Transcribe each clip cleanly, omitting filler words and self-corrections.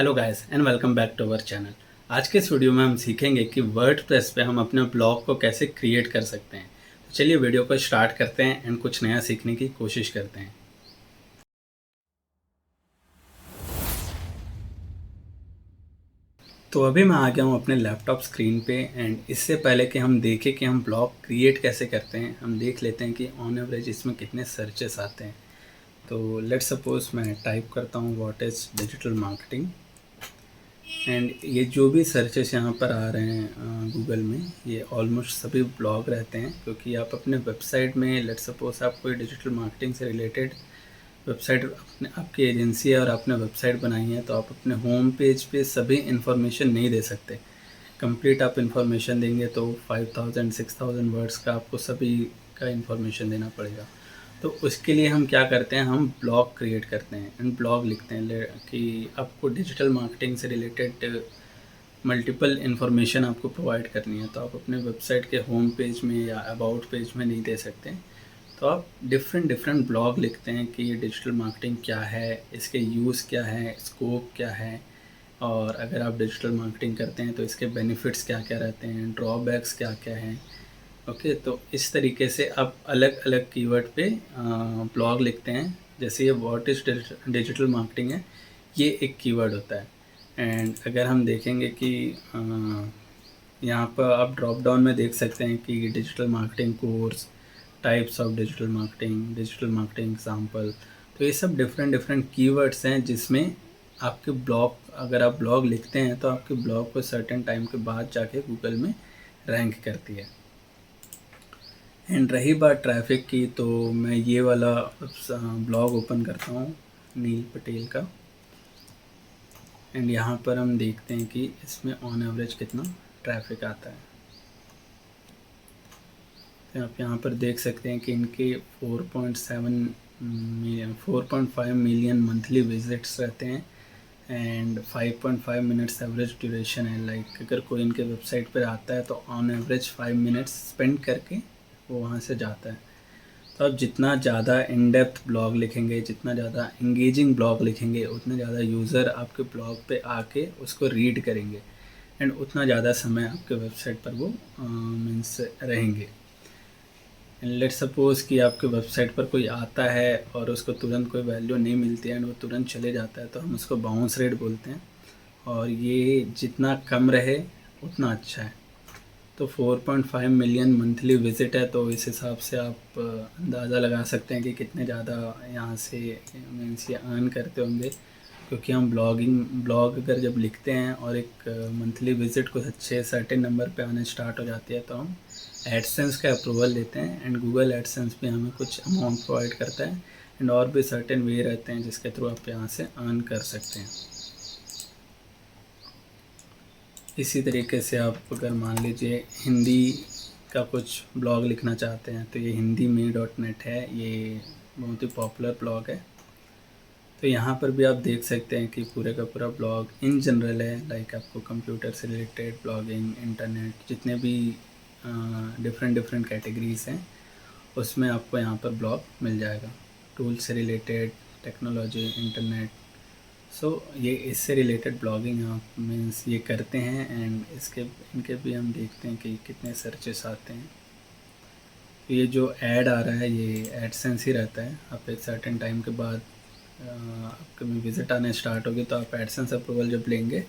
Hello guys and welcome back to our channel. आज के इस वीडियो में हम सीखेंगे कि वर्डप्रेस पे हम अपने ब्लॉग को कैसे क्रिएट कर सकते हैं। तो चलिए वीडियो को स्टार्ट करते हैं एंड कुछ नया सीखने की कोशिश करते हैं। तो अभी मैं आ गया हूँ अपने लैपटॉप स्क्रीन पे एंड इससे पहले कि हम देखें कि हम ब्लॉग क्रिएट कैसे करते हैं, हम देख लेते हैं कि ऑन एवरेज इसमें कितने सर्चेस आते हैं। तो लेट्स सपोज मैं टाइप करता हूँ what is digital marketing and ये जो भी सर्चेस यहाँ पर आ रहे हैं गूगल में, ये ऑलमोस्ट सभी ब्लॉग रहते हैं, क्योंकि आप अपने वेबसाइट में लेट्स सपोज आप कोई डिजिटल मार्केटिंग से रिलेटेड वेबसाइट अपने आपकी एजेंसी है और आपने वेबसाइट बनाई है, तो आप अपने होम पेज पे सभी इन्फॉर्मेशन नहीं दे सकते। कंप्लीट आप इन्फॉर्मेशन देंगे तो 5000 6000 वर्ड्स का आपको सभी का इन्फॉर्मेशन देना पड़ेगा। तो उसके लिए हम क्या करते हैं, हम ब्लॉग क्रिएट करते हैं एंड ब्लॉग लिखते हैं कि आपको डिजिटल मार्केटिंग से रिलेटेड मल्टीपल इन्फॉर्मेशन आपको प्रोवाइड करनी है, तो आप अपने वेबसाइट के होम पेज में या अबाउट पेज में नहीं दे सकते। तो आप डिफरेंट डिफरेंट ब्लॉग लिखते हैं कि ये डिजिटल मार्केटिंग क्या है, इसके यूज़ क्या है, स्कोप क्या है, और अगर आप डिजिटल मार्केटिंग करते हैं तो इसके बेनिफिट्स क्या क्या रहते हैं, ड्रॉबैक्स क्या क्या हैं। ओके, तो इस तरीके से आप अलग अलग कीवर्ड पे ब्लॉग लिखते हैं। जैसे ये व्हाट इज़ डिजिटल मार्केटिंग है, ये एक कीवर्ड होता है। एंड अगर हम देखेंगे कि यहाँ पर आप ड्रॉप डाउन में देख सकते हैं कि digital marketing course, types of digital marketing example. तो ये सब डिफरेंट डिफरेंट कीवर्ड्स हैं जिसमें आपके ब्लॉग, अगर आप ब्लॉग लिखते हैं तो आपके ब्लॉग को सर्टेन टाइम के बाद जाके गूगल में रैंक करती है। एंड रही बात ट्रैफिक की, तो मैं ये वाला ब्लॉग ओपन करता हूँ, नील पटेल का। एंड यहाँ पर हम देखते हैं कि इसमें ऑन एवरेज कितना ट्रैफिक आता है। तो आप यहाँ पर देख सकते हैं कि इनके 4.5 मिलियन मंथली विजिट्स रहते हैं एंड 5.5 मिनट्स एवरेज ड्यूरेशन है। लाइक अगर कोई इनके वेबसाइट पर आता है तो ऑन एवरेज 5 मिनट्स स्पेंड करके वो वहाँ से जाता है। तो आप जितना ज़्यादा इन डेप्थ ब्लॉग लिखेंगे, जितना ज़्यादा इंगेजिंग ब्लॉग लिखेंगे, उतने ज़्यादा यूज़र आपके ब्लॉग पे आके उसको रीड करेंगे एंड उतना ज़्यादा समय आपके वेबसाइट पर वो मीन्स रहेंगे। एंड लेट्स सपोज़ कि आपके वेबसाइट पर कोई आता है और उसको तुरंत कोई वैल्यू नहीं मिलती है एंड वो तुरंत चले जाता है, तो हम उसको बाउंस रेट बोलते हैं, और ये जितना कम रहे उतना अच्छा है। तो 4.5 मिलियन मंथली विज़िट है, तो इस हिसाब से आप अंदाज़ा लगा सकते हैं कि कितने ज़्यादा यहाँ से मीन्स ये अर्न करते होंगे। क्योंकि हम ब्लॉग अगर जब लिखते हैं और एक मंथली विज़िट कुछ अच्छे सर्टेन नंबर पे आने स्टार्ट हो जाती है, तो हम एडसेंस का अप्रूवल लेते हैं एंड गूगल एडसेंस भी हमें कुछ अमाउंट प्रोवाइड करता है एंड और भी सर्टेन वे रहते हैं जिसके थ्रू आप यहाँ से अर्न कर सकते हैं। इसी तरीके से आप अगर मान लीजिए हिंदी का कुछ ब्लॉग लिखना चाहते हैं, तो ये हिंदी में .net है, ये बहुत ही पॉपुलर ब्लॉग है। तो यहाँ पर भी आप देख सकते हैं कि पूरे का पूरा ब्लॉग इन जनरल है, लाइक आपको कंप्यूटर से रिलेटेड ब्लॉगिंग, इंटरनेट, जितने भी डिफरेंट डिफरेंट कैटेगरीज़ हैं उसमें आपको यहाँ पर ब्लॉग मिल जाएगा। टूल से रिलेटेड, टेक्नोलॉजी, इंटरनेट, सो ये इससे रिलेटेड ब्लॉगिंग आप मीन्स ये करते हैं एंड इसके इनके भी हम देखते हैं कि कितने सर्चेस आते हैं। तो ये जो ऐड आ रहा है ये एडसेंस ही रहता है। आप एक सर्टेन टाइम के बाद आपके में विज़िट आने स्टार्ट होगी, तो आप एडसेंस अप्रूवल जब लेंगे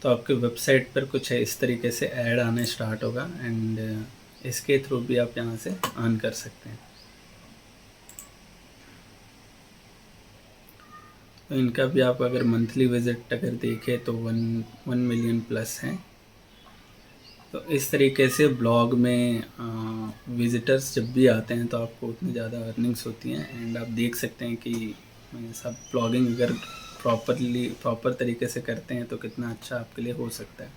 तो आपके वेबसाइट पर कुछ है इस तरीके से ऐड आने स्टार्ट होगा एंड इसके थ्रू भी आप यहाँ से अर्न कर सकते हैं। तो इनका भी आप अगर मंथली विज़िट अगर देखें तो 1 मिलियन प्लस हैं। तो इस तरीके से ब्लॉग में विज़िटर्स जब भी आते हैं तो आपको उतनी ज़्यादा अर्निंग्स होती हैं एंड आप देख सकते हैं कि सब ब्लॉगिंग अगर प्रॉपर तरीके से करते हैं तो कितना अच्छा आपके लिए हो सकता है।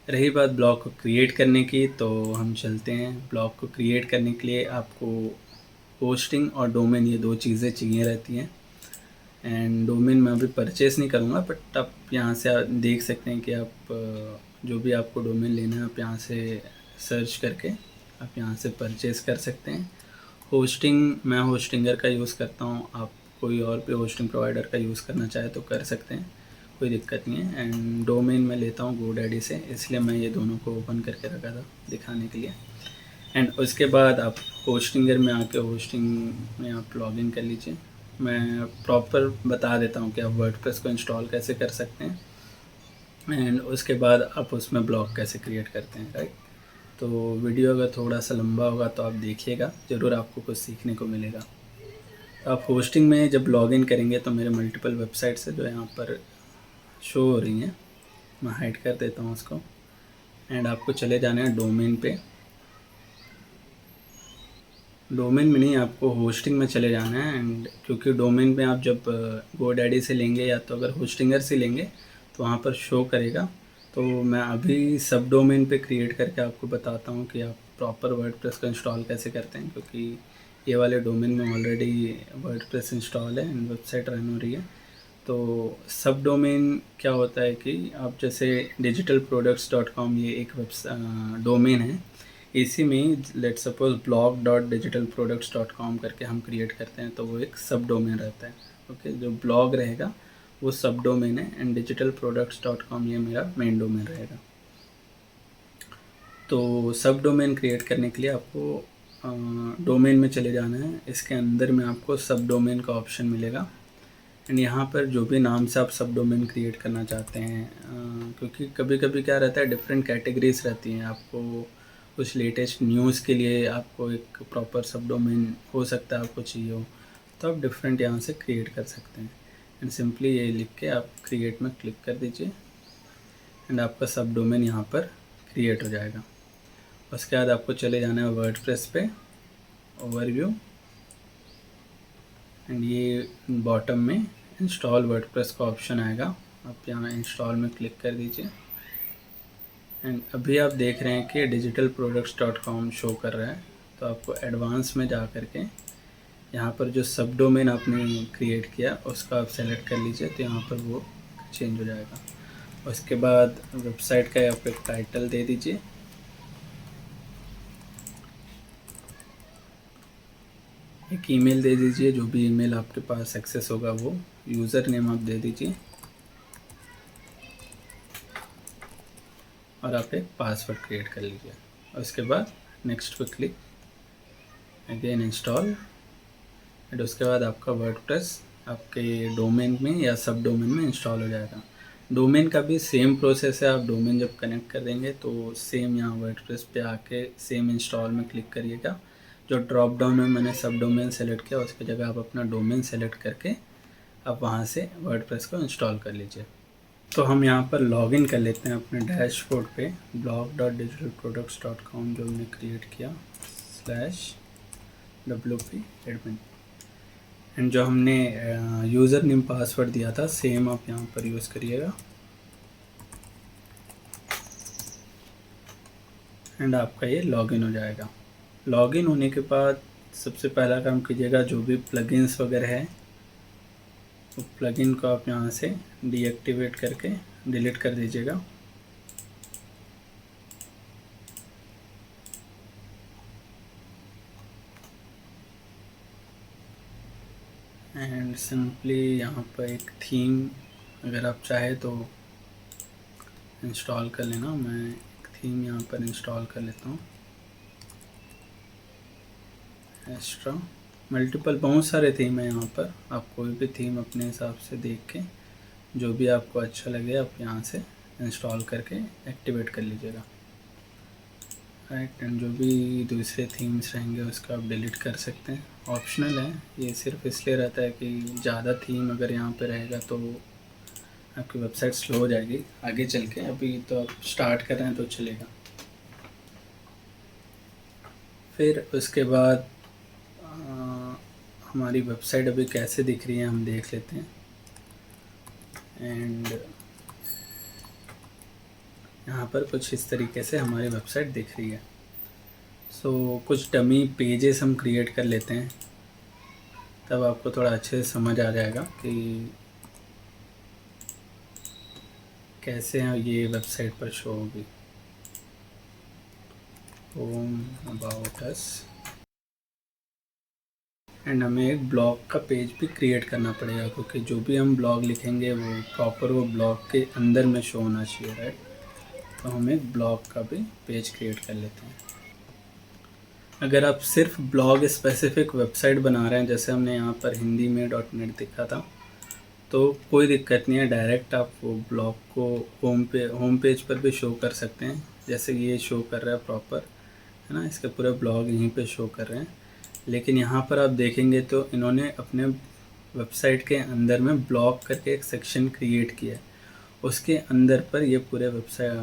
रही बात ब्लॉग को क्रिएट करने की, तो हम चलते हैं। ब्लॉग को क्रिएट करने के लिए आपको होस्टिंग और डोमेन, ये दो चीज़ें चाहिए रहती हैं। एंड डोमेन मैं अभी परचेज़ नहीं करूँगा, बट आप यहाँ से आप देख सकते हैं कि आप जो भी आपको डोमेन लेना है आप यहाँ से सर्च करके आप यहाँ से परचेज़ कर सकते हैं। होस्टिंग मैं होस्टिंगर का यूज़ करता हूँ, आप कोई और भी होस्टिंग प्रोवाइडर का यूज़ करना चाहे तो कर सकते हैं। कोई दिक्कत नहीं है। एंड डोमेन मैं लेता हूँ GoDaddy से, इसलिए मैं ये दोनों को ओपन करके रखा था दिखाने के लिए। एंड उसके बाद आप होस्टिंगर में आके होस्टिंग में आप लॉगिन कर लीजिए। मैं प्रॉपर बता देता हूँ कि आप वर्डप्रेस को इंस्टॉल कैसे कर सकते हैं एंड उसके बाद आप उसमें ब्लॉग कैसे क्रिएट करते हैं, राइट। तो वीडियो अगर थोड़ा सा लंबा होगा तो आप देखिएगा, ज़रूर आपको कुछ सीखने को मिलेगा। तो आप होस्टिंग में जब लॉगिन करेंगे तो मेरे मल्टीपल वेबसाइट्स है जो यहाँ पर शो हो रही हैं, मैं हाइड कर देता हूँ उसको। एंड आपको चले जाना है डोमेन पे। डोमेन में नहीं, आपको होस्टिंग में चले जाना है। एंड क्योंकि डोमेन में आप जब GoDaddy से लेंगे या तो अगर होस्टिंगर से लेंगे तो वहाँ पर शो करेगा। तो मैं अभी सब डोमेन पे क्रिएट करके आपको बताता हूँ कि आप प्रॉपर वर्डप्रेस को इंस्टॉल कैसे करते हैं, क्योंकि ये वाले डोमेन में ऑलरेडी वर्डप्रेस इंस्टॉल है एंड वेबसाइट रन हो रही है। तो सब डोमेन क्या होता है कि आप जैसे digitalproducts.com ये एक डोमेन है, इसी में लेट सपोज blog.digitalproducts.com करके हम क्रिएट करते हैं तो वो एक सब डोमेन रहता है। ओके, जो ब्लॉग रहेगा वो सब डोमेन है एंड digitalproducts.com ये मेरा मेन डोमेन रहेगा। तो सब डोमेन क्रिएट करने के लिए आपको डोमेन में चले जाना है। इसके अंदर में आपको सब डोमेन का ऑप्शन मिलेगा एंड यहाँ पर जो भी नाम से आप सब डोमेन क्रिएट करना चाहते हैं, क्योंकि कभी कभी क्या रहता है डिफरेंट कैटेगरीज रहती हैं। आपको कुछ लेटेस्ट न्यूज़ के लिए आपको एक प्रॉपर सब डोमेन हो सकता है आपको चाहिए हो, तो आप डिफरेंट यहाँ से क्रिएट कर सकते हैं। एंड सिंपली ये लिख के आप क्रिएट में क्लिक कर दीजिए एंड आपका सब डोमेन यहाँ पर क्रिएट हो जाएगा। उसके बाद आपको चले जाना है वर्डप्रेस पे, ओवरव्यू, एंड ये बॉटम में इंस्टॉल वर्डप्रेस का ऑप्शन आएगा, आप यहाँ इंस्टॉल में क्लिक कर दीजिए। एंड अभी आप देख रहे हैं कि digitalproducts.com शो कर रहा है। तो आपको एडवांस में जा कर के यहाँ पर जो सब डोमेन आपने क्रिएट किया उसका आप सेलेक्ट कर लीजिए, तो यहाँ पर वो चेंज हो जाएगा। उसके बाद वेबसाइट का आप एक टाइटल दे दीजिए, एक ईमेल दे दीजिए, जो भी ईमेल आपके पास एक्सेस होगा वो यूज़र नेम आप दे दीजिए और आप एक पासवर्ड क्रिएट कर लीजिए। और उसके बाद नेक्स्ट पे क्लिक, अगेन इंस्टॉल, एंड उसके बाद आपका वर्डप्रेस आपके डोमेन में या सब डोमेन में इंस्टॉल हो जाएगा। डोमेन का भी सेम प्रोसेस है, आप डोमेन जब कनेक्ट कर देंगे तो सेम यहाँ वर्डप्रेस पे आके सेम इंस्टॉल में क्लिक करिएगा। जो ड्रॉप डाउन में मैंने सब डोमेन सेलेक्ट किया उसकी जगह आप अपना डोमेन सेलेक्ट करके आप वहाँ से वर्डप्रेस को इंस्टॉल कर लीजिए। तो हम यहाँ पर लॉगिन कर लेते हैं अपने डैशबोर्ड पे, blog.digitalproducts.com जो हमने क्रिएट किया /wp एडमिन, एंड जो हमने यूज़र नेम पासवर्ड दिया था सेम आप यहाँ पर यूज़ करिएगा। एंड आपका ये लॉगिन हो जाएगा। लॉगिन होने के बाद सबसे पहला काम कीजिएगा, जो भी प्लगइन्स वगैरह है तो प्लगइन को आप यहाँ से डीएक्टिवेट करके डिलीट कर दीजिएगा। एंड सिंपली यहाँ पर एक थीम अगर आप चाहे तो इंस्टॉल कर लेना। मैं एक थीम यहाँ पर इंस्टॉल कर लेता हूँ, एक्स्ट्रा मल्टीपल बहुत सारे थीम है यहाँ पर, आप कोई भी थीम अपने हिसाब से देख के जो भी आपको अच्छा लगे आप यहाँ से इंस्टॉल करके एक्टिवेट कर लीजिएगा, राइट। एंड जो भी दूसरे थीम्स रहेंगे उसका आप डिलीट कर सकते हैं, ऑप्शनल है ये, सिर्फ इसलिए रहता है कि ज़्यादा थीम अगर यहाँ पे रहेगा तो आपकी वेबसाइट स्लो हो जाएगी आगे चल के। अभी तो आप स्टार्ट कर रहे हैं तो चलेगा। फिर उसके बाद हमारी वेबसाइट अभी कैसे दिख रही है हम देख लेते हैं। एंड यहाँ पर कुछ इस तरीके से हमारी वेबसाइट दिख रही है। सो कुछ डमी पेजेस हम क्रिएट कर लेते हैं, तब आपको थोड़ा अच्छे से समझ आ जाएगा कि कैसे ये वेबसाइट पर शो होगी। होम अबाउट अस एंड हमें एक ब्लॉग का पेज भी क्रिएट करना पड़ेगा, क्योंकि जो भी हम ब्लॉग लिखेंगे वो प्रॉपर वो ब्लॉग के अंदर में शो होना चाहिए, राइट। तो हम एक ब्लॉग का भी पेज क्रिएट कर लेते हैं। अगर आप सिर्फ ब्लॉग स्पेसिफिक वेबसाइट बना रहे हैं, जैसे हमने यहाँ पर हिंदी में .net दिखा था, तो कोई दिक्कत नहीं है, डायरेक्ट आप वो ब्लॉग को होम पेज पर भी शो कर सकते हैं। जैसे ये शो कर रहा है प्रॉपर, है ना, इसके पूरे ब्लॉग यहीं पे शो कर रहे हैं। लेकिन यहाँ पर आप देखेंगे तो इन्होंने अपने वेबसाइट के अंदर में ब्लॉग करके एक सेक्शन क्रिएट किया है, उसके अंदर पर ये पूरे वेबसाइट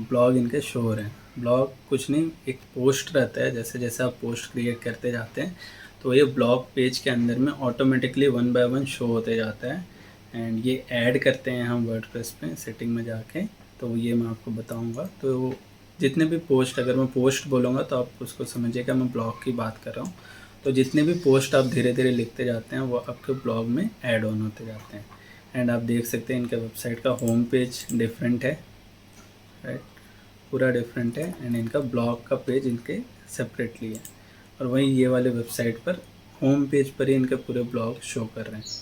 ब्लॉग इनके शो हो रहे हैं। ब्लॉग कुछ नहीं, एक पोस्ट रहता है, जैसे जैसे आप पोस्ट क्रिएट करते जाते हैं तो ये ब्लॉग पेज के अंदर में ऑटोमेटिकली 1 बाय 1 शो होते जाता है। एंड ये ऐड करते हैं हम वर्डप्रेस पे सेटिंग में जाके, तो ये मैं आपको बताऊंगा। तो जितने भी पोस्ट, अगर मैं पोस्ट बोलूँगा तो आप उसको समझिएगा मैं ब्लॉग की बात कर रहा हूँ। तो जितने भी पोस्ट आप धीरे धीरे लिखते जाते हैं वो आपके ब्लॉग में ऐड ऑन होते जाते हैं। एंड आप देख सकते हैं इनके वेबसाइट का होम पेज डिफरेंट है, राइट, पूरा डिफरेंट है। एंड इनका ब्लॉग का पेज इनके सेपरेटली है, और वहीं ये वाले वेबसाइट पर होम पेज पर ही इनके पूरे ब्लॉग शो कर रहे हैं।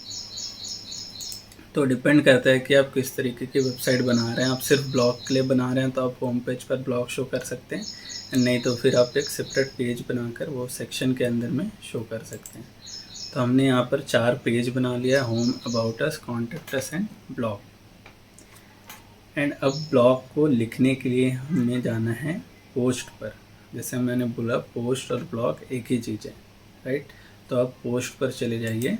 तो डिपेंड करता है कि आप किस तरीके की वेबसाइट बना रहे हैं। आप सिर्फ ब्लॉग के लिए बना रहे हैं तो आप होम पेज पर ब्लॉग शो कर सकते हैं, नहीं तो फिर आप एक सेपरेट पेज बनाकर वो सेक्शन के अंदर में शो कर सकते हैं। तो हमने यहाँ पर 4 पेज बना लिया, home, about us, contact us and blog. And अब ब्लॉग को लिखने के लिए हमें जाना है पोस्ट पर। जैसे मैंने बोला पोस्ट और ब्लॉग एक ही चीज़ है, राइट। तो आप पोस्ट पर चले जाइए,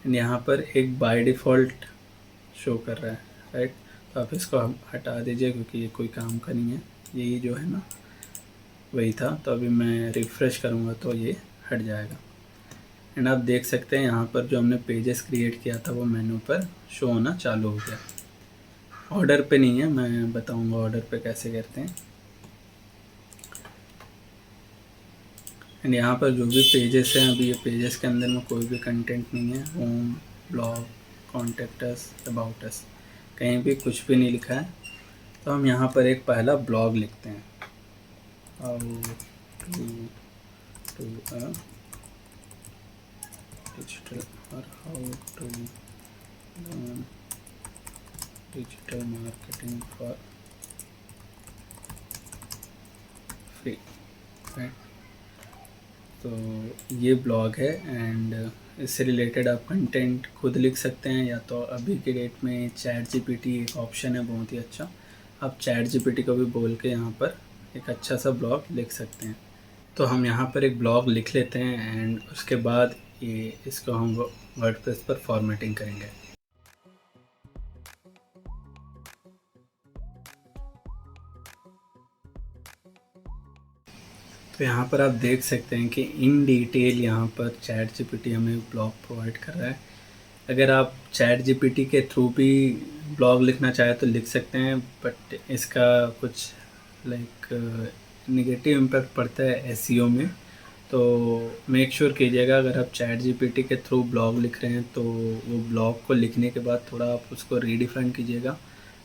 एंड यहाँ पर एक बाय डिफ़ॉल्ट शो कर रहा है, राइट। तो आप इसको हटा दीजिए क्योंकि ये कोई काम का नहीं है, यही जो है ना वही था। तो अभी मैं रिफ़्रेश करूँगा तो ये हट जाएगा। एंड आप देख सकते हैं यहाँ पर जो हमने पेजेस क्रिएट किया था वो मेनू पर शो होना चालू हो गया। ऑर्डर पे नहीं है, मैं बताऊँगा ऑर्डर पे कैसे करते हैं। एंड यहाँ पर जो भी पेजेस हैं, अभी ये पेजेस के अंदर में कोई भी कंटेंट नहीं है। Home, blog, contact us, about us, कहीं भी कुछ भी नहीं लिखा है। तो हम यहाँ पर एक पहला ब्लॉग लिखते हैं, हाउ टू अ डिजिटल, और how to learn digital marketing for free, right. तो ये ब्लॉग है। एंड इससे रिलेटेड आप कंटेंट खुद लिख सकते हैं, या तो अभी के डेट में चैट जीपीटी एक ऑप्शन है बहुत ही अच्छा, आप चैट जीपीटी को भी बोल के यहाँ पर एक अच्छा सा ब्लॉग लिख सकते हैं। तो हम यहाँ पर एक ब्लॉग लिख लेते हैं, एंड उसके बाद ये इसको हम वर्डप्रेस पर फॉर्मेटिंग करेंगे। तो यहाँ पर आप देख सकते हैं कि इन डिटेल यहाँ पर चैट जीपीटी हमें ब्लॉग प्रोवाइड कर रहा है। अगर आप चैट जीपीटी के थ्रू भी ब्लॉग लिखना चाहें तो लिख सकते हैं, बट इसका कुछ लाइक नेगेटिव इम्पैक्ट पड़ता है एसईओ में। तो मेक श्योर कीजिएगा अगर आप चैट जीपीटी के थ्रू ब्लॉग लिख रहे हैं तो वो ब्लॉग को लिखने के बाद थोड़ा आप उसको रीडिफाइन कीजिएगा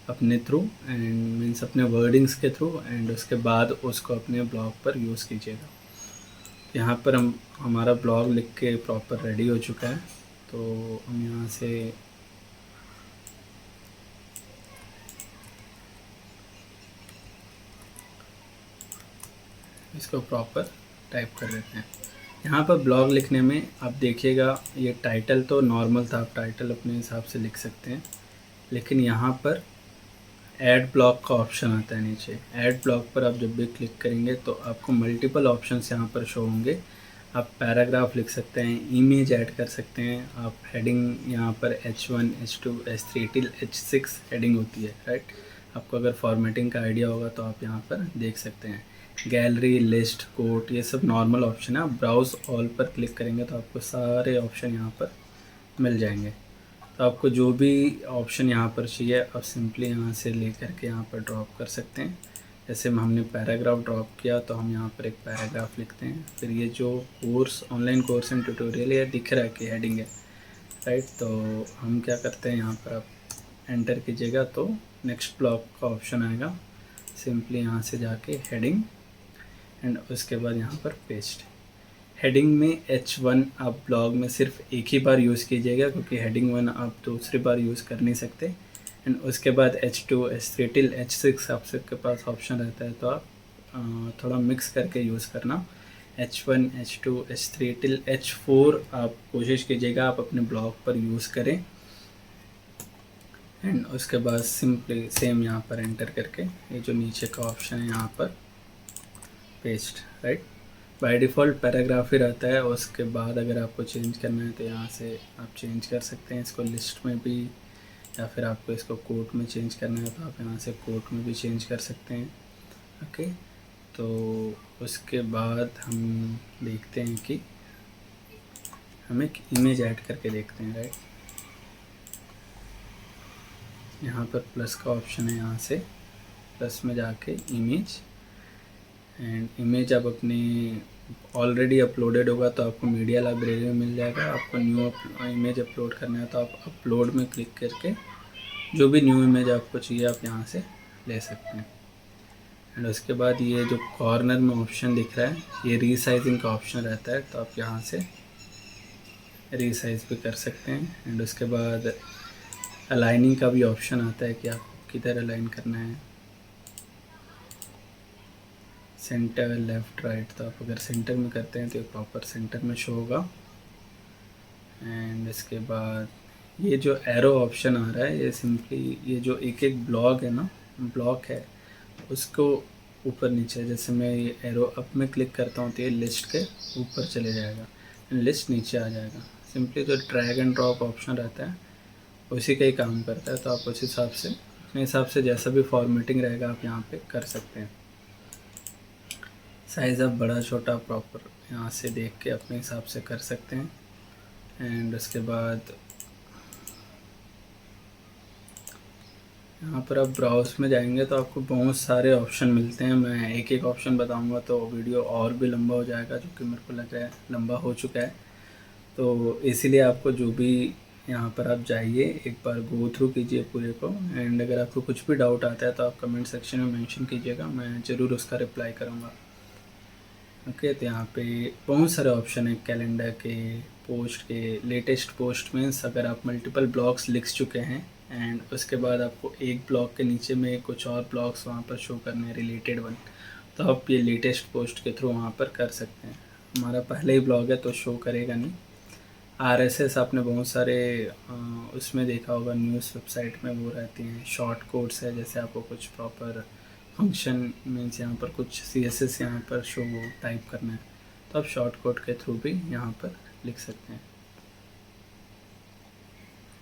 अपने थ्रू, एंड मीन्स अपने वर्डिंग्स के थ्रू, एंड उसके बाद उसको अपने ब्लॉग पर यूज़ कीजिएगा। यहाँ पर हम हमारा ब्लॉग लिख के प्रॉपर रेडी हो चुका है। तो हम यहाँ से इसको प्रॉपर टाइप कर देते हैं। यहाँ पर ब्लॉग लिखने में आप देखिएगा ये टाइटल तो नॉर्मल था, आप टाइटल अपने हिसाब से लिख सकते हैं, लेकिन यहाँ पर ऐड ब्लॉग का ऑप्शन आता है नीचे। ऐड ब्लॉग पर आप जब भी क्लिक करेंगे तो आपको मल्टीपल ऑप्शंस यहाँ पर शो होंगे। आप पैराग्राफ लिख सकते हैं, इमेज ऐड कर सकते हैं, आप हेडिंग यहाँ पर H1, H2, H3 till H6 heading होती है, राइट। आपको अगर फॉर्मेटिंग का आइडिया होगा तो आप यहाँ पर देख सकते हैं। गैलरी, लिस्ट, कोट, ये सब नॉर्मल ऑप्शन है। आप ब्राउज ऑल पर क्लिक करेंगे तो आपको सारे ऑप्शन यहाँ पर मिल जाएंगे। तो आपको जो भी ऑप्शन यहाँ पर चाहिए आप सिंपली यहाँ से लेकर के यहाँ पर ड्रॉप कर सकते हैं। जैसे हमने पैराग्राफ ड्रॉप किया तो हम यहाँ पर एक पैराग्राफ लिखते हैं। फिर ये जो course, online course and tutorial, ये दिख रहा है कि हेडिंग है, राइट। तो हम क्या करते हैं, यहाँ पर आप एंटर कीजिएगा तो नेक्स्ट ब्लॉक का ऑप्शन आएगा। सिंपली यहाँ से जाके हेडिंग, एंड उसके बाद यहाँ पर पेस्ट। हेडिंग में H1 आप ब्लॉग में सिर्फ एक ही बार यूज़ कीजिएगा, क्योंकि हेडिंग 1 आप दूसरी बार यूज़ कर नहीं सकते। एंड उसके बाद H2 H3 टिल H6 आप सबके पास ऑप्शन रहता है, तो आप थोड़ा मिक्स करके यूज़ करना। H1 H2 H3 till H4 आप कोशिश कीजिएगा आप अपने ब्लॉग पर यूज़ करें। एंड उसके बाद सिंपली सेम यहाँ पर एंटर करके ये जो नीचे का ऑप्शन है यहाँ पर paste, right. By default paragraph ही रहता है। उसके बाद अगर आपको चेंज करना है तो यहाँ से आप चेंज कर सकते हैं इसको लिस्ट में भी, या फिर आपको इसको कोट में चेंज करना है तो आप यहाँ से कोट में भी चेंज कर सकते हैं। ओके, तो उसके बाद हम देखते हैं कि हम एक इमेज ऐड करके देखते हैं, राइट। यहाँ पर प्लस का ऑप्शन है, यहाँ से प्लस में जाके इमेज, एंड इमेज आप अपनी ऑलरेडी अपलोडेड होगा तो आपको मीडिया लाइब्रेरी में मिल जाएगा। आपको न्यू इमेज अपलोड करना है तो आप अपलोड में क्लिक करके जो भी न्यू इमेज आपको चाहिए आप यहाँ से ले सकते हैं। एंड उसके बाद ये जो कॉर्नर में ऑप्शन दिख रहा है ये रीसाइजिंग का ऑप्शन रहता है, तो आप यहाँ से रीसाइज भी कर सकते हैं। एंड उसके बाद अलाइनिंग का भी ऑप्शन आता है कि आपको किधर अलाइन करना है, सेंटर, लेफ़्ट, राइट। तो आप अगर सेंटर में करते हैं तो ये प्रॉपर सेंटर में शो होगा। एंड इसके बाद ये जो एरो ऑप्शन आ रहा है ये सिंपली ये जो एक एक ब्लॉक है ना, ब्लॉक है उसको ऊपर नीचे, जैसे मैं ये एरो अप में क्लिक करता हूँ तो ये लिस्ट के ऊपर चले जाएगा, लिस्ट नीचे आ जाएगा। सिंपली जो ड्रैग एंड ड्रॉप ऑप्शन रहता है उसी का ही काम करता है, तो आप उस हिसाब से अपने हिसाब से जैसा भी फॉर्मेटिंग रहेगा आप यहाँ पे कर सकते हैं। साइज़ आप बड़ा छोटा प्रॉपर यहाँ से देख के अपने हिसाब से कर सकते हैं। एंड उसके बाद यहाँ पर आप ब्राउज़ में जाएंगे तो आपको बहुत सारे ऑप्शन मिलते हैं। मैं एक एक ऑप्शन बताऊंगा तो वीडियो और भी लंबा हो जाएगा, जो कि मेरे को लग रहा है लंबा हो चुका है। तो इसीलिए आपको जो भी यहाँ पर आप जाइए एक बार गो थ्रू कीजिए पूरे को। एंड अगर आपको कुछ भी डाउट आता है तो आप कमेंट सेक्शन में मेंशन कीजिएगा, मैं ज़रूर उसका रिप्लाई करूँगा। ओके, तो यहाँ पे बहुत सारे ऑप्शन हैं कैलेंडर के, पोस्ट के। लेटेस्ट पोस्ट मीन्स अगर आप मल्टीपल ब्लॉग्स लिख चुके हैं एंड उसके बाद आपको एक ब्लॉग के नीचे में कुछ और ब्लॉग्स वहाँ पर शो करने हैं रिलेटेड वन, तो आप ये लेटेस्ट पोस्ट के थ्रू वहाँ पर कर सकते हैं। हमारा पहले ही ब्लॉग है तो शो करेगा नहीं। RSS आपने बहुत सारे उसमें देखा होगा, न्यूज़ वेबसाइट में वो रहती हैं, शॉर्ट कोड्स है। जैसे आपको कुछ प्रॉपर फंक्शन मीन्स यहाँ पर कुछ CSS यहाँ पर शो टाइप करना है तो आप शॉर्ट कोड के थ्रू भी यहाँ पर लिख सकते हैं।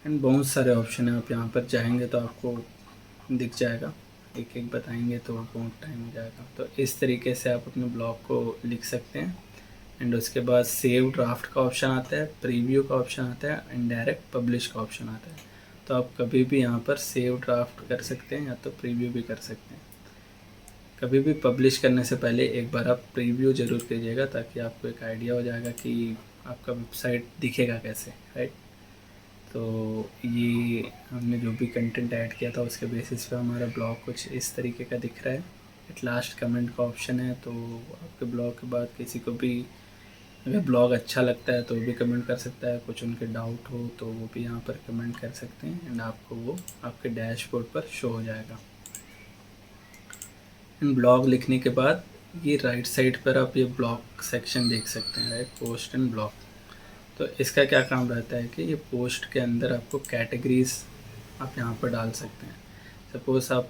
एंड बहुत सारे ऑप्शन हैं, आप यहाँ पर जाएंगे तो आपको दिख जाएगा, एक एक बताएंगे तो बहुत टाइम हो जाएगा। तो इस तरीके से आप अपने ब्लॉग को लिख सकते हैं। एंड उसके बाद सेव ड्राफ्ट का ऑप्शन आता है, प्रीव्यू का ऑप्शन आता है, एंड डायरेक्ट पब्लिश का ऑप्शन आता है। तो आप कभी भी यहाँ पर सेव ड्राफ्ट कर सकते हैं या तो प्रीव्यू भी कर सकते हैं। कभी भी पब्लिश करने से पहले एक बार आप प्रीव्यू ज़रूर कीजिएगा, ताकि आपको एक आइडिया हो जाएगा कि आपका वेबसाइट दिखेगा कैसे, राइट। तो ये हमने जो भी कंटेंट ऐड किया था उसके बेसिस पे हमारा ब्लॉग कुछ इस तरीके का दिख रहा है। एट लास्ट कमेंट का ऑप्शन है, तो आपके ब्लॉग के बाद किसी को भी अगर ब्लॉग अच्छा लगता है तो वो भी कमेंट कर सकता है, कुछ उनके डाउट हो तो वो भी यहाँ पर कमेंट कर सकते हैं। एंड आपको वो आपके डैशबोर्ड पर शो हो जाएगा। एंड ब्लॉग लिखने के बाद ये राइट साइड पर आप ये ब्लॉग सेक्शन देख सकते हैं, राइट, पोस्ट एंड ब्लॉग। तो इसका क्या काम रहता है कि ये पोस्ट के अंदर आपको कैटेगरीज आप यहाँ पर डाल सकते हैं। सपोज़ आप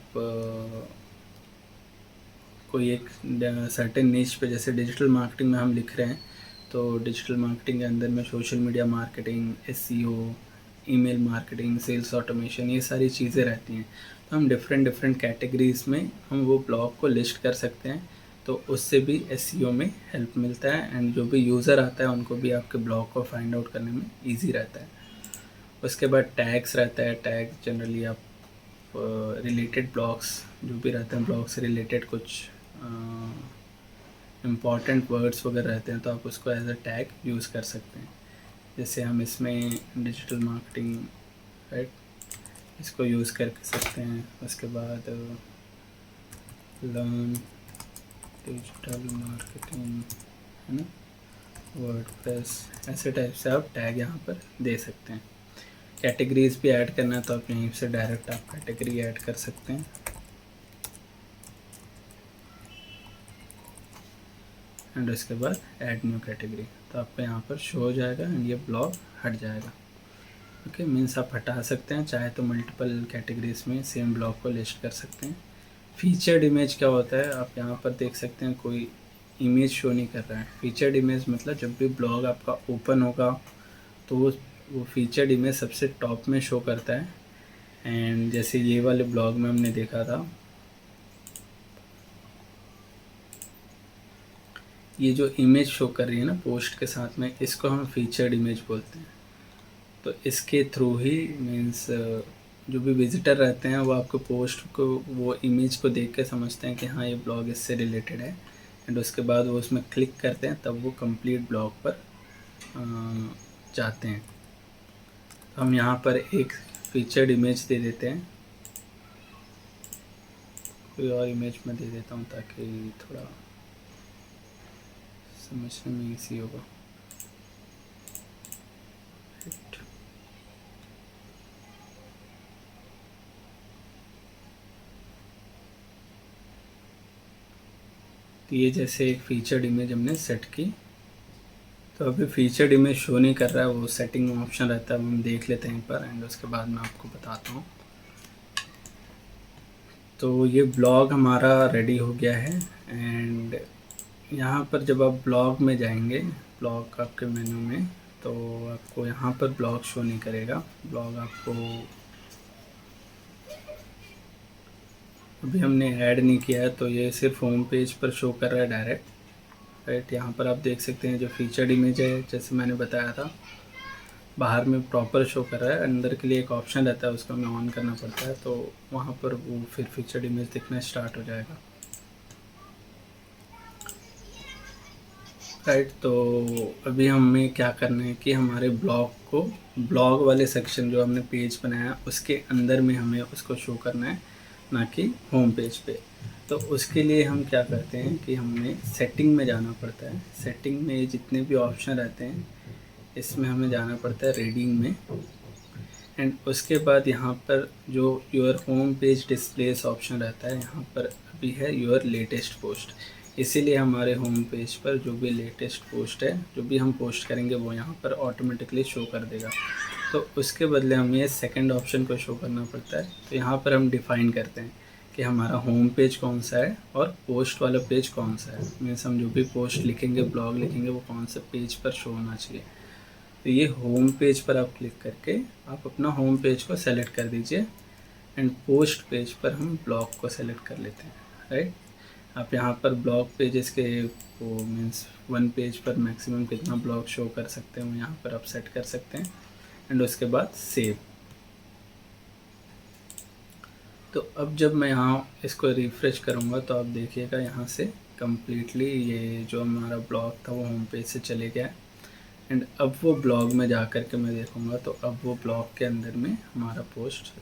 कोई एक सर्टेन नीच पे, जैसे डिजिटल मार्केटिंग में हम लिख रहे हैं तो डिजिटल मार्केटिंग के अंदर में social media marketing, SEO, email marketing, sales automation, ये सारी चीज़ें रहती हैं। तो हम डिफरेंट कैटेगरीज़ में हम वो ब्लॉग को लिस्ट कर सकते हैं, तो उससे भी SEO में हेल्प मिलता है। एंड जो भी यूज़र आता है उनको भी आपके ब्लॉग को फाइंड आउट करने में ईजी रहता है। उसके बाद टैग्स रहता है। टैग जनरली आप रिलेटेड ब्लॉग्स जो भी रहते हैं, ब्लॉग से रिलेटेड कुछ इम्पॉर्टेंट वर्ड्स वगैरह रहते हैं तो आप उसको एज अ टैग यूज़ कर सकते हैं। जैसे हम इसमें डिजिटल मार्केटिंग, राइट, इसको यूज़ कर सकते हैं। उसके बाद लर्न डिजिटल मार्केटिंग, है ना, वर्डप्रेस, ऐसे टाइप से आप टैग यहाँ पर दे सकते हैं। कैटेगरीज भी ऐड करना है तो आप यहीं से डायरेक्ट आप कैटेगरी ऐड कर सकते हैं एंड उसके बाद ऐड न्यू कैटेगरी, तो आपको यहाँ पर शो हो जाएगा एंड ये ब्लॉग हट जाएगा। ओके, मीन्स आप हटा सकते हैं, चाहे तो मल्टीपल कैटेगरीज में सेम ब्लॉग को लिस्ट कर सकते हैं। फीचर्ड इमेज क्या होता है, आप यहाँ पर देख सकते हैं कोई इमेज शो नहीं कर रहा है। फीचर्ड इमेज मतलब जब भी ब्लॉग आपका ओपन होगा तो वो फीचर्ड इमेज सबसे टॉप में शो करता है। एंड जैसे ये वाले ब्लॉग में हमने देखा था, ये जो इमेज शो कर रही है ना पोस्ट के साथ में, इसको हम फीचर्ड इमेज बोलते हैं। तो इसके थ्रू ही मीन्स जो भी विजिटर रहते हैं वो आपको पोस्ट को, वो इमेज को देख के समझते हैं कि हाँ ये ब्लॉग इससे रिलेटेड है एंड उसके बाद वो उसमें क्लिक करते हैं, तब वो कंप्लीट ब्लॉग पर जाते हैं। तो हम यहाँ पर एक फीचर्ड इमेज दे देते हैं, कोई और इमेज मैं दे देता हूँ ताकि थोड़ा समझने में ईजी होगा। तो ये जैसे एक फीचर्ड इमेज हमने सेट की, तो अभी फीचर्ड इमेज शो नहीं कर रहा है, वो सेटिंग ऑप्शन रहता है, हम देख लेते हैं एक बार एंड उसके बाद मैं आपको बताता हूँ। तो ये ब्लॉग हमारा रेडी हो गया है एंड यहाँ पर जब आप ब्लॉग में जाएंगे, ब्लॉग आपके मेनू में, तो आपको यहाँ पर ब्लॉग शो नहीं करेगा। ब्लॉग आपको अभी हमने ऐड नहीं किया है तो ये सिर्फ होम पेज पर शो कर रहा है डायरेक्ट, राइट। यहाँ पर आप देख सकते हैं जो फीचर्ड इमेज है, जैसे मैंने बताया था, बाहर में प्रॉपर शो कर रहा है। अंदर के लिए एक ऑप्शन रहता है, उसको हमें ऑन करना पड़ता है, तो वहाँ पर वो फिर फीचर्ड इमेज दिखना स्टार्ट हो जाएगा, राइट। तो अभी हमें क्या करना है कि हमारे ब्लॉग को, ब्लॉग वाले सेक्शन जो हमने पेज बनाया उसके अंदर में हमें उसको शो करना है, ना कि होम पेज पे। तो उसके लिए हम क्या करते हैं कि हमें सेटिंग में जाना पड़ता है। सेटिंग में जितने भी ऑप्शन रहते हैं इसमें हमें जाना पड़ता है रीडिंग में, एंड उसके बाद यहाँ पर जो your home page displace option रहता है, यहाँ पर अभी है योर लेटेस्ट पोस्ट। इसीलिए हमारे होम पेज पर जो भी लेटेस्ट पोस्ट है, जो भी हम पोस्ट करेंगे वो यहाँ पर ऑटोमेटिकली शो कर देगा। तो उसके बदले हमें ये सेकंड ऑप्शन को शो करना पड़ता है। तो यहाँ पर हम डिफ़ाइन करते हैं कि हमारा होम पेज कौन सा है और पोस्ट वाला पेज कौन सा है। मीन्स हम जो भी पोस्ट लिखेंगे, ब्लॉग लिखेंगे, वो कौन से पेज पर शो होना चाहिए। तो ये होम पेज पर आप क्लिक करके आप अपना होम पेज को सेलेक्ट कर दीजिए एंड पोस्ट पेज पर हम ब्लॉग को सेलेक्ट कर लेते हैं, राइट। आप यहाँ पर ब्लॉग पेजेस के वो मीन्स वन पेज पर मैक्सिमम कितना ब्लॉग शो कर सकते हैं वो यहाँ पर आप सेट कर सकते हैं एंड उसके बाद सेव। तो अब जब मैं यहाँ इसको रिफ़्रेश करूँगा तो आप देखिएगा यहाँ से कम्प्लीटली ये जो हमारा ब्लॉग था वो होम पेज से चले गया एंड अब वो ब्लॉग में जा कर के मैं देखूँगा तो अब वो ब्लॉग के अंदर में हमारा पोस्ट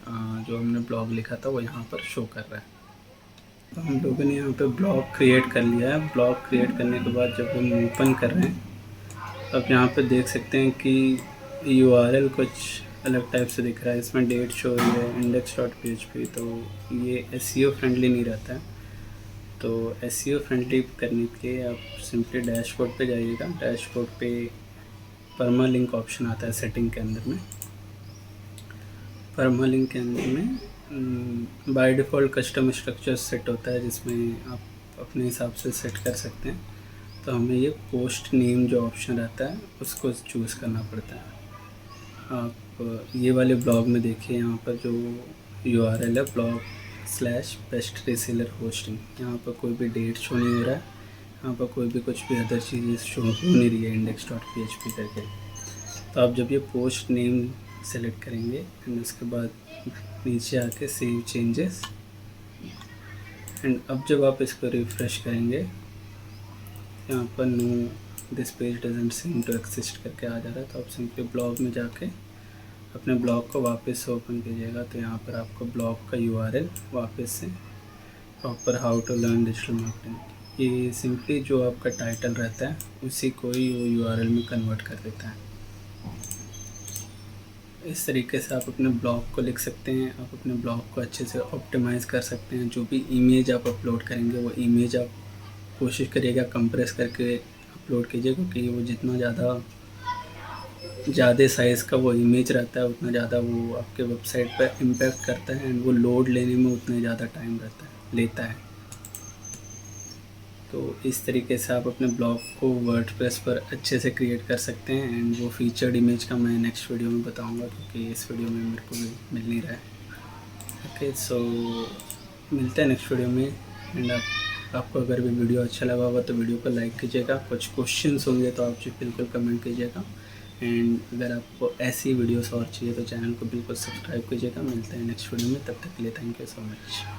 जो हमने ब्लॉग लिखा था वो यहाँ पर शो कर रहा है। तो हम लोगों ने यहाँ पे ब्लॉग क्रिएट कर लिया है। ब्लॉग क्रिएट करने के बाद जब हम ओपन कर रहे हैं तो आप यहाँ पे देख सकते हैं कि URL कुछ अलग टाइप से दिख रहा है। इसमें डेट शो हो रही है index.php, तो ये SEO फ्रेंडली नहीं रहता है। तो SEO फ्रेंडली करने के लिए आप सिंपली डैशबोर्ड पे जाइएगा। डैशबोर्ड पे परमालिंक ऑप्शन आता है सेटिंग के अंदर में। परमालिंक के अंदर में by default custom structure set होता है जिसमें आप अपने हिसाब से सेट कर सकते हैं। तो हमें ये पोस्ट नेम जो ऑप्शन रहता है उसको चूज़ करना पड़ता है। आप ये वाले ब्लॉग में देखिए, यहाँ पर जो URL है blog/best reseller hosting, यहाँ पर कोई भी डेट शो नहीं हो रहा है, यहाँ पर कोई भी कुछ भी अदर चीज़ शो हो नहीं रही है index.php करके। तो आप जब ये पोस्ट नेम सेलेक्ट करेंगे एंड उसके बाद नीचे आके सेव चेंजेस एंड अब जब आप इसको रिफ़्रेश करेंगे यहाँ पर no this page doesn't seem to exist करके आ जा रहा है। तो आप सिंपली ब्लॉग में जाके अपने ब्लॉग को वापस से ओपन कीजिएगा। तो यहाँ पर आपको ब्लॉग का URL वापस से proper how to learn digital marketing ये सिंपली जो आपका टाइटल रहता है उसी को ही वो यूआरएल में कन्वर्ट कर देता है। इस तरीके से आप अपने ब्लॉग को लिख सकते हैं, आप अपने ब्लॉग को अच्छे से ऑप्टिमाइज़ कर सकते हैं। जो भी इमेज आप अपलोड करेंगे वो इमेज आप कोशिश करिएगा कंप्रेस करके अपलोड कीजिए, क्योंकि वो जितना ज़्यादा साइज़ का वो इमेज रहता है उतना ज़्यादा वो आपके वेबसाइट पर इम्पैक्ट करता है एंड वो लोड लेने में उतने ज़्यादा टाइम लेता है। तो इस तरीके से आप अपने ब्लॉग को वर्डप्रेस पर अच्छे से क्रिएट कर सकते हैं एंड वो फीचर्ड इमेज का मैं नेक्स्ट वीडियो में बताऊंगा, क्योंकि इस वीडियो में मेरे को भी मिल नहीं रहा है। ओके, सो मिलते हैं नेक्स्ट वीडियो में। एंड आपको अगर भी वीडियो अच्छा लगा होगा तो वीडियो को लाइक कीजिएगा। कुछ क्वेश्चंस होंगे तो आप जी बिल्कुल कमेंट कीजिएगा। एंड अगर आपको ऐसी वीडियोस और चाहिए तो चैनल को बिल्कुल सब्सक्राइब कीजिएगा। मिलते हैं नेक्स्ट वीडियो में, तब तक के लिए थैंक यू सो मच।